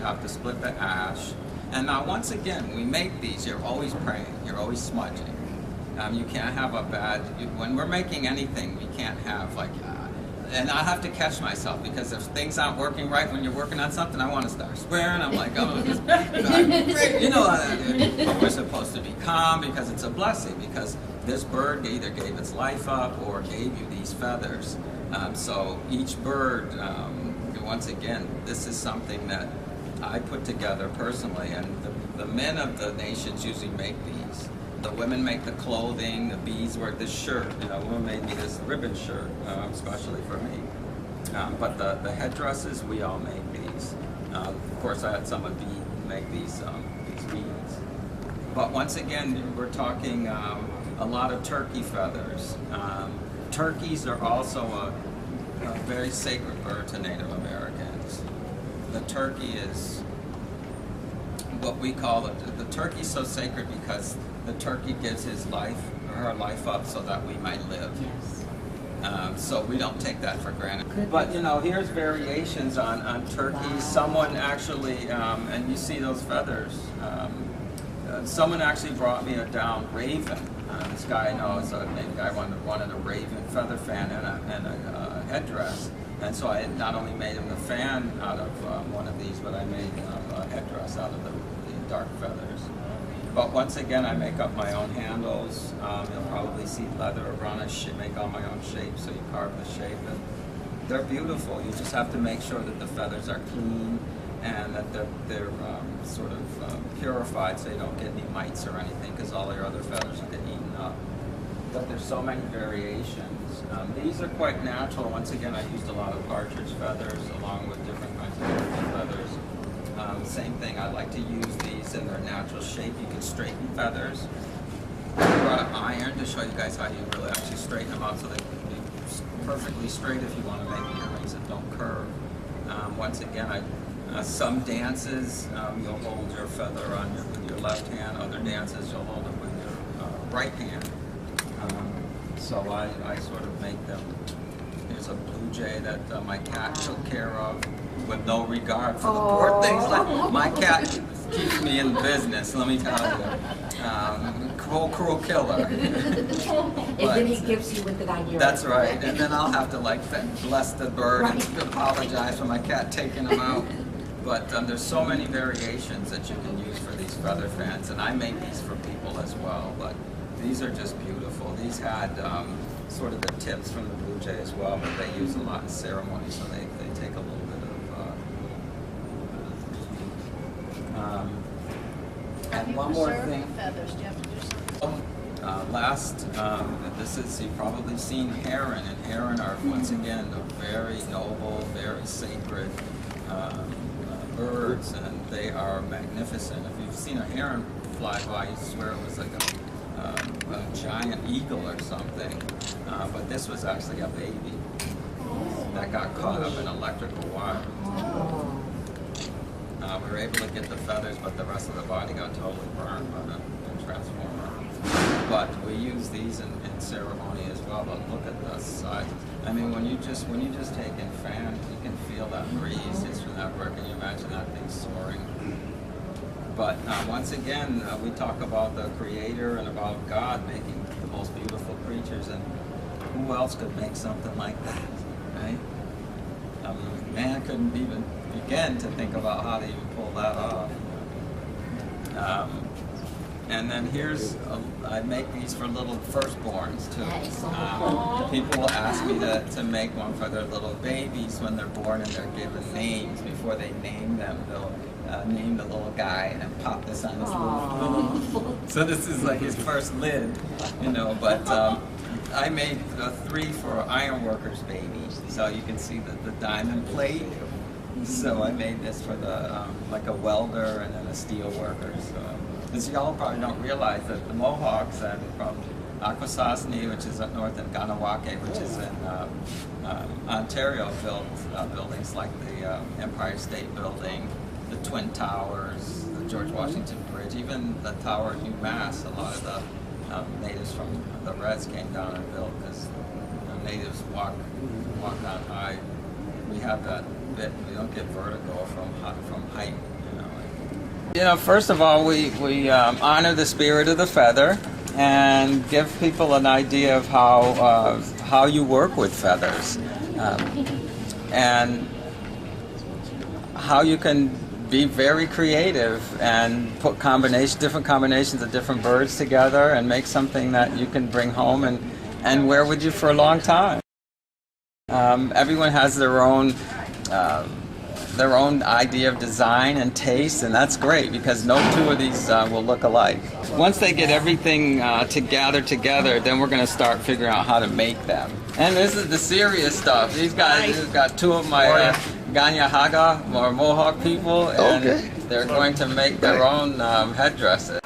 you have to split the ash. And now once again, we make these, you're always praying, you're always smudging. You can't have a bad, when we're making anything, we can't have like, and I have to catch myself, because if things aren't working right when you're working on something, I want to start swearing. I'm like, oh, this great. You know, but we're supposed to be calm, because it's a blessing, because this bird either gave its life up or gave you these feathers. So each bird, once again, this is something that I put together personally, and the men of the nations usually make these. The women make the clothing, the bees wear this shirt. You know, women made me this ribbon shirt, especially for me. But the headdresses, we all make these. Of course, I had someone make these beads. But once again, we're talking a lot of turkey feathers. Turkeys are also a very sacred bird to Native Americans. The turkey is what we call the turkey's so sacred because the turkey gives his life or her life up so that we might live. Yes. So we don't take that for granted. But you know, here's variations on turkeys. Wow. Someone actually, and you see those feathers. Someone actually brought me a down raven. This guy I know is a guy wanted a raven feather fan and a headdress. And so I not only made him the fan out of one of these, but I made a headdress out of the dark feathers. But once again, I make up my own handles. You'll probably see leather around it, make all my own shapes, so you carve the shape. And they're beautiful. You just have to make sure that the feathers are clean and that they're sort of purified so you don't get any mites or anything, because all your other feathers will get eaten up. But there's so many variations. These are quite natural. Once again, I used a lot of partridge feathers along with different kinds of turkey feathers. Same thing, I like to use these in their natural shape. You can straighten feathers. I brought an iron to show you guys how you really actually straighten them out so they can be perfectly straight if you want to make earrings that don't curve. Once again, some dances you'll hold your feather on with your left hand. Other dances you'll hold it with your right hand. So I sort of make them. Here's a blue jay that my cat took care of with no regard for the poor things. Like, my cat keeps me in business, let me tell you. Cruel killer. And then he gives you with the idea. That's right. And then I'll have to like bless the bird and apologize for my cat taking him out. But there's so many variations that you can use for these feather fans, and I make these for people as well. But these are just beautiful. These had sort of the tips from the blue jay as well, but they use a lot in ceremonies, so they take a little bit of. And one more thing. Feathers. Do you have to do something? This is, you've probably seen heron, and heron are once again a very noble, very sacred birds, and they are magnificent. If you've seen a heron fly by, you swear it was like a giant eagle or something. But this was actually a baby that got caught up in electrical wire. We were able to get the feathers, but the rest of the body got totally burned by the transformer. But we use these in ceremony as well. But look at the size. I mean, when you just take in fans, you can feel that breeze just from that work. Can you imagine that thing soaring? But once again, we talk about the Creator and about God making the most beautiful creatures, and who else could make something like that, right? Man couldn't even begin to think about how to even pull that off. And then here's, I make these for little firstborns too. People will ask me to make one for their little babies when they're born, and they're given names. Before they name them, they'll name the little guy and pop this on his little. So this is like his first lid, you know, but I made 3 for ironworkers' babies. So you can see the diamond plate. So I made this for the like a welder and then a steel worker. So, as y'all probably don't realize that the Mohawks and from Akwesasne, which is up north, and Ganawake, which is in Ontario, built buildings like the Empire State Building, the Twin Towers, the George Washington Bridge, even the Tower of UMass. A lot of the natives from the Reds came down and built, because natives walk on high. We have that bit. We don't get vertigo from height. You know, first of all, we honor the spirit of the feather and give people an idea of how you work with feathers, and how you can be very creative and put different combinations of different birds together and make something that you can bring home and wear with you for a long time. Everyone has their own idea of design and taste, and that's great because no two of these will look alike. Once they get everything together, then we're going to start figuring out how to make them. And this is the serious stuff. These guys, we've got two of my Ganyahaga, or Mohawk people, and they're going to make their own headdresses.